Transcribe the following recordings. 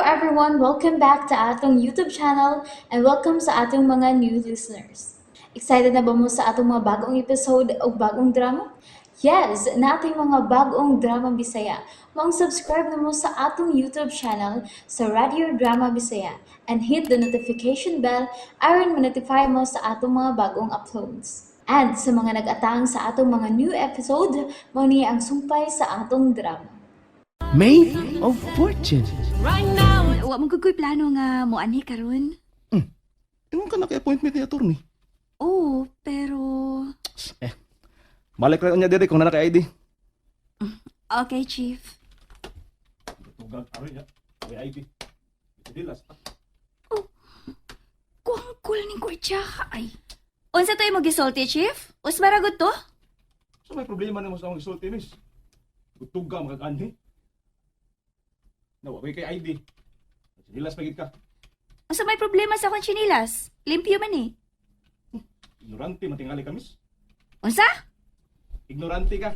everyone, welcome back to atong YouTube channel and welcome sa atong mga new listeners. Excited na ba mo sa atong mga bagong episode o bagong drama? Yes, na ating mga bagong drama Bisaya. Mag-subscribe na mo sa atong YouTube channel sa Radio Drama Bisaya and hit the notification bell aron ma-notify mo sa atong mga bagong uploads. And sa mga nag-atang sa atong mga new episode, mo niya ang sumpay sa atong drama. Made of Fortune. Wa mo gugoy plano nga mo ani karon. Ingon ka na kay appointment ni attorney. Oo, pero Balik lang niya diri kung nana kay ID. okay, chief. Tugag aroy ya. Kay ID. Dilas. Kuangkol ning kwartya ay. Unsa tay mo gisulti, chief? Usmara gud to? So may problema nimo sa akong isulti miss. Tuga magag-anhi. Nawa kay ID. Dilas pagid ka. Unsa may problema sa akong chinilas? Limpyo man eh. Ignorante man tingali ka miss. Unsa? Ignorante ka.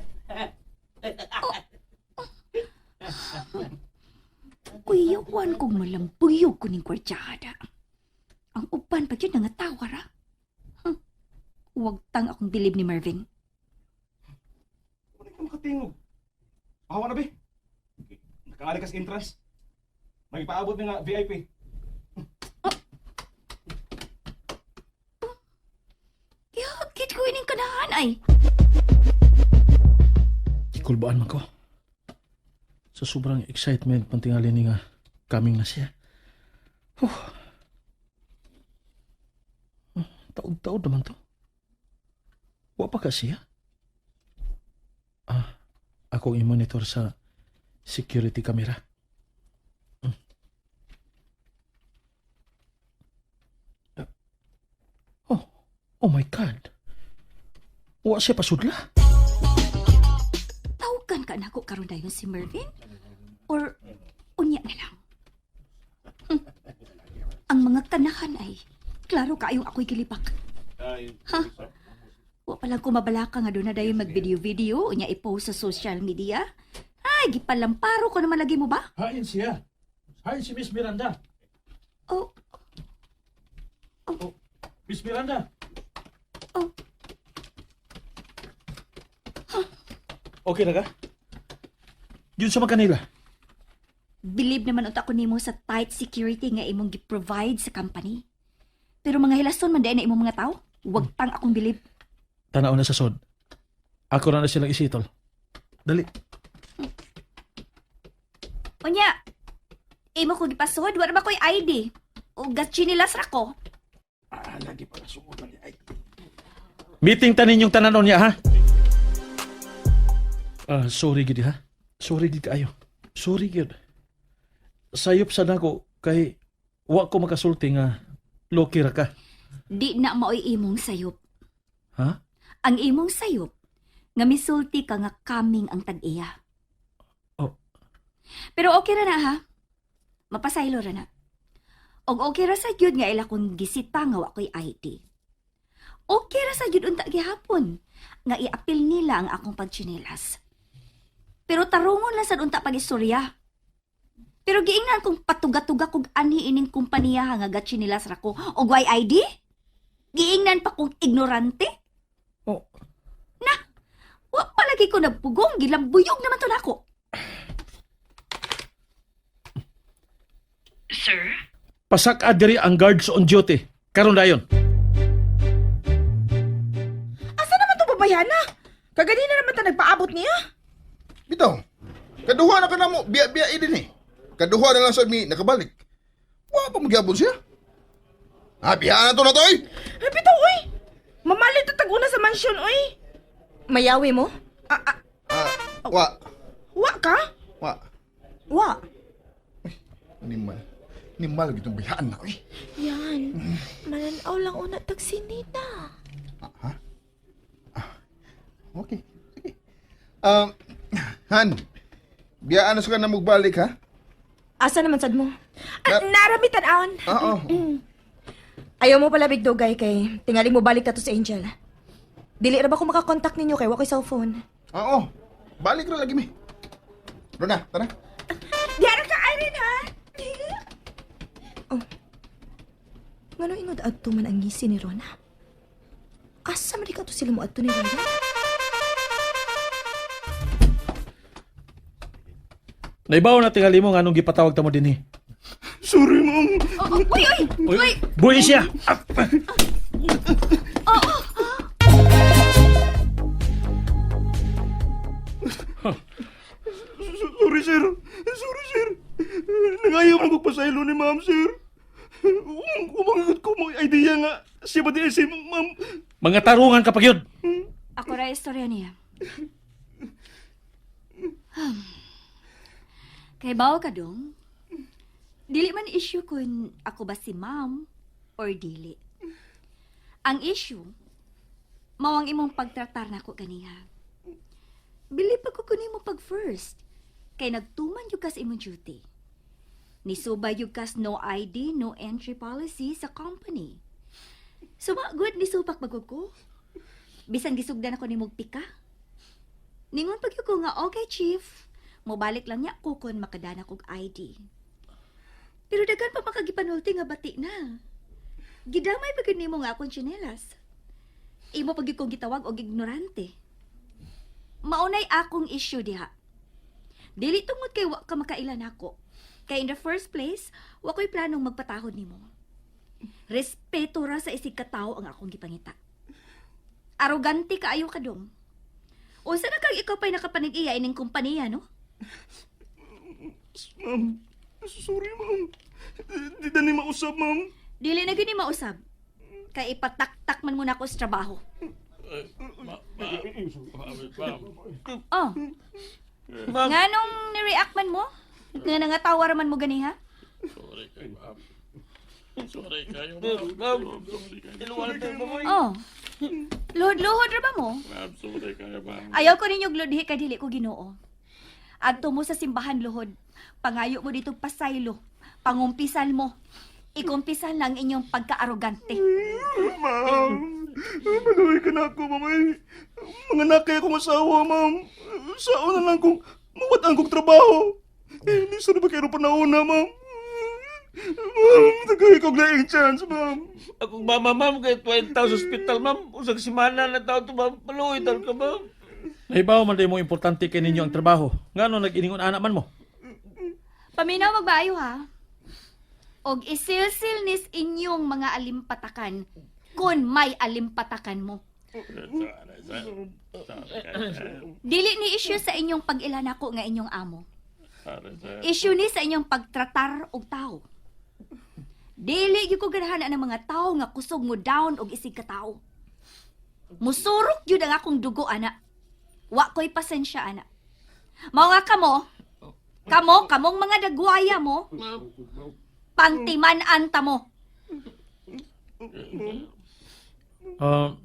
Kuyawan kong malambuyog ko ning kwartyada. Ang uban pa yun nga tawara. Huwag tang akong bilib ni Marvin. Wala ka makatingog. Hawa na be. Nakaali ka sa entrance. May paabot na nga VIP. Yakit ko ining kanahan ay. Kulbaan man ko. Sa sobrang excitement pantingali ni nga coming na siya. Taod-taod naman to. Wa pa ka siya? Ako i-monitor sa security camera. Oh my God. Wa siya pasudla. Tawgan ka na ako karon dayon si Mervin? Or unya na lang? Ang mga kanahan ay klaro kaayong ako'y gilipak. Ha? Wa palang kumabalaka nga doon na dayon mag-video-video unya i-post sa social media. Ay, gipalamparo ko naman lagi mo ba? Hain siya. Hain si Miss Miranda. Oh, Miss Miranda. Okay na ka? Yun sa Makanila. believe naman unta ko nimo sa tight security nga imong gi-provide sa company. Pero mga hilason man na imong mga tao, wag tang akong believe. Tanaw na sa sod. Ako na silang isitol. Dali. Unya, imo ko gipasod, wala ba ko'y ID? O gatsinilas ra ko. Lagi pala suot na niya. Meeting tanin yung tananon niya, ha? Sorry gid ha. Sorry gid kayo. Sorry gid. Sayop sa nako kay wa ko makasulti nga loki ra ka. Di na maoy imong sayop. Ha? Ang imong sayop, nga misulti ka nga kaming ang tag-iya. Oh. Pero okay ra na ha. Mapasaylo ra na. Og okay ra sa gyud nga ila kung gisita nga wa ko'y ID. Okay ra sa gyud unta gihapon nga i-apil nila ang akong pagchinilas. Pero tarungon lang sad unta pagistorya. Pero giingnan kung patuga-tuga kog anhi ining kumpanya nga gatchinilas ra ko og way ID? Giingnan pa kong ignorante? Oh. Wa palagi ko nagpugong, gilambuyog naman to nako. Sir? Pasak diri ang guards on duty. Karon dayon. Asa naman to babayana? Kaganina naman ta nagpaabot niya. Bitaw, kaduha na ka na mo, biya-biya din eh. Kaduha na lang sa mi, nakabalik. Wa pa magyabon siya. Biya na to na to eh. Ay, bitaw, oy. Mamalit na tag-una sa mansyon, oy. Mayawi mo? Wa, Wa ka? wa. Wa. Nimal. Nimal gitong bayaan na eh. Yan. Mananaw lang una tagsinita. Okay, sige. Han, biyaan na sa ka na magbalik ha? Asa naman sad mo? Naramitan aon. Oo. Ayaw mo pala bigdugay kay tingali mo balik ka to sa Angel. Dili ra ba ko makakontakt ninyo kay wa ko'y cellphone? Oo. Balik ra lagi mi. Rona, tara. Diara ka, Irene, ha? Ngano ingod adto man ang ngisi ni Rona? Asa man di ka to sila mo adto ni Ryan? Naibaw na tingali mo nga anong gipatawag ta mo din Sorry, ma'am. Uy, uy! Uy! Buhi siya! Sorry, sir. Sorry, sir. Nangayaw lang magpasaylo ni ma'am, sir. Kumangat ko mga idea nga. Siya ba di si ma'am? Mga tarungan kapag yun! Ako ra istorya niya. Kay bawo ka dong, dili man issue kung ako ba si ma'am or dili. Ang issue, mawang imong pagtratar na ako ganiha. Bili pa ko kunin mo pag first, kay nagtuman yung kas imong duty. Nisubay yung kas no ID, no entry policy sa company. Sumagod ni supak bagog ko. Bisan gisugdan ako ni Mugpika. Ningon pag ko nga, okay chief, mobalik lang niya ko kung makadana kong ID. Pero dagan pa makagipanulti nga bati na. Gidamay pag mo nga akong tsinelas. Imo pag kong gitawag og ignorante. Maunay akong issue diha. Dili tungod kay wa ka makailan ako. Kay in the first place, wa ko'y planong magpatahod nimo. Respeto ra sa isig katao ang akong gipangita. Arogante kaayo ka dong. Unsa na kang ikaw pa'y nakapanig-iya ining kumpanya, no? Ma'am, sorry, ma'am. Di na ni mausap, ma'am. Dili na gini mausab. Kay ipataktak man muna ako sa trabaho. Oh. Nganong ni-react man mo? Nga nangatawar man mo ganiha? Sorry kayo, ma'am. Oh. Luhod-luhod ra ba mo? Ma'am, sorry kayo, ma'am. Ayaw ko ninyo glodhi kay dili ko Ginoo. Adto mo sa simbahan luhod. Pangayo mo dito pasaylo. Pangumpisan mo. Ikumpisan lang inyong pagka-arogante. Ma'am, maluhay ka na ako, ma'am. Mga nakay akong asawa, ma'am. Saan na lang kung mawatan kong trabaho. Hindi sa na ba kayo panauna, ma'am? Ma'am, tagay kong laing chance, ma'am. Akong mama, ma'am, kay 20 sa hospital, ma'am. Usag simana na tao to, ma'am. Maluoy tal ka, ma'am. Naibaw man din mo importante kay ninyo ang trabaho. Nga nung nag-iningon anak man mo? Paminaw magbaayo ha. Og isilsil nis inyong mga alimpatakan kun may alimpatakan mo. Dili ni issue sa inyong pag-ilan ako nga inyong amo. Issue ni sa inyong pagtratar og tao. Dili gyud ko ganahan ang mga tao nga kusog mo down og isig ka tao. Musurok gyud ang akong dugo ana. Wa ko'y pasensya ana. Mao nga kamong mga dagwaya mo. Pantiman-anta mo.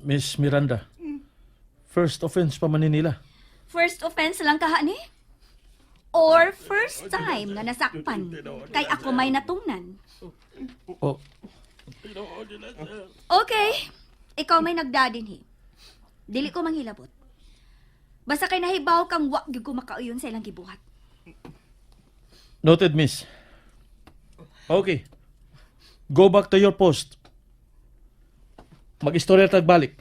Miss Miranda, first offense pa man ni nila. First offense lang kaha ni? Or first time nga nasakpan kay ako may natungnan. Oh, Okay, ikaw may nagdadinhi. Dili ko manghilabot. Basta kay nahibaw kang wa gyud ko makauyon sa ilang gibuhat. noted, miss. Okay. Go back to your post. Mag-istorya tagbalik.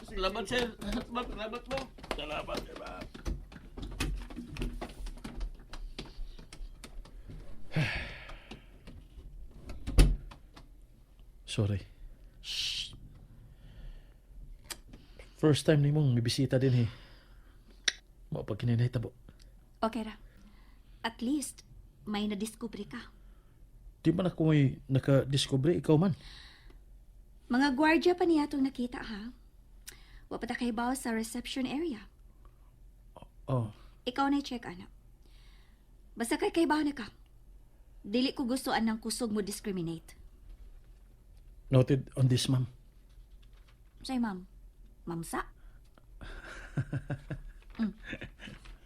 Salamat, sir. Salamat, ma'am. Salamat, ma'am. Sorry. First time ni mong mibisita din Mapagkininahitabo. Okay ra. At least may nadiskubre ka. Di man ako may nakadiscover, ikaw man. Mga gwardya pa niya itong nakita ha. Wa pa ta kahibaw sa reception area. Oh, Ikaw na check anak. Basta kay kahibaw na ka. Dili ko gustuan ng kusog mo discriminate. noted on this, ma'am. Say ma'am. Mamsa?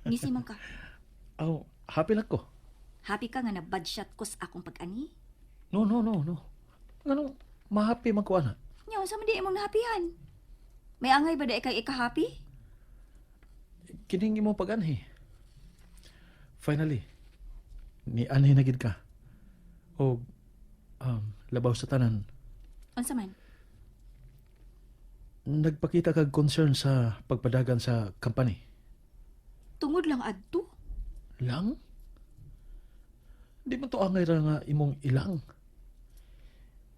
Ngisi man ka. Oh, happy na ko. Happy ka nga na bad shot ko sa akong pag-ani? No. Ano, mahappy man ko, ana. Nyaw, sa di imong nahapihan. May angay ba da kay ika-happy? Kining mo pag-anhi. Finally, ni anhi na gid ka. O Labaw sa tanan. Unsa man? Nagpakita kag concern sa pagpadagan sa company. Tungod lang adto. Lang? Di man to angay ra nga imong ilang.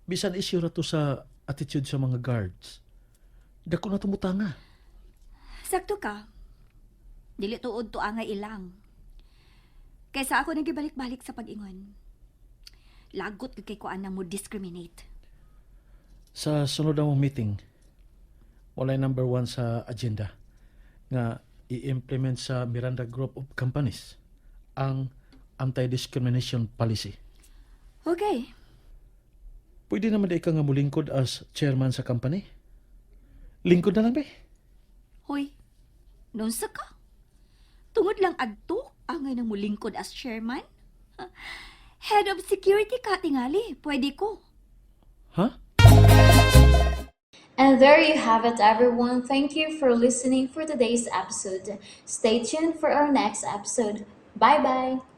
Bisan isyu ra to sa attitude sa mga guards. Dako na tumutanga. Sakto ka. Dili tuod to angay ilang. Kaysa ako nagibalik-balik sa pag-ingon. Lagot kay kuan na mo discriminate. Sa sunod na mong meeting, walay number 1 sa agenda nga i-implement sa Miranda Group of Companies ang anti-discrimination policy. Okay. Pwede naman di ka nga mulingkod as chairman sa company? Lingkod na lang ba? Hoy, nunsa ka? Tungod lang adto angay nang mulingkod as chairman? Head of security ka tingali, pwede ko. Ha? And there you have it, everyone. Thank you for listening for today's episode. Stay tuned for our next episode. Bye bye.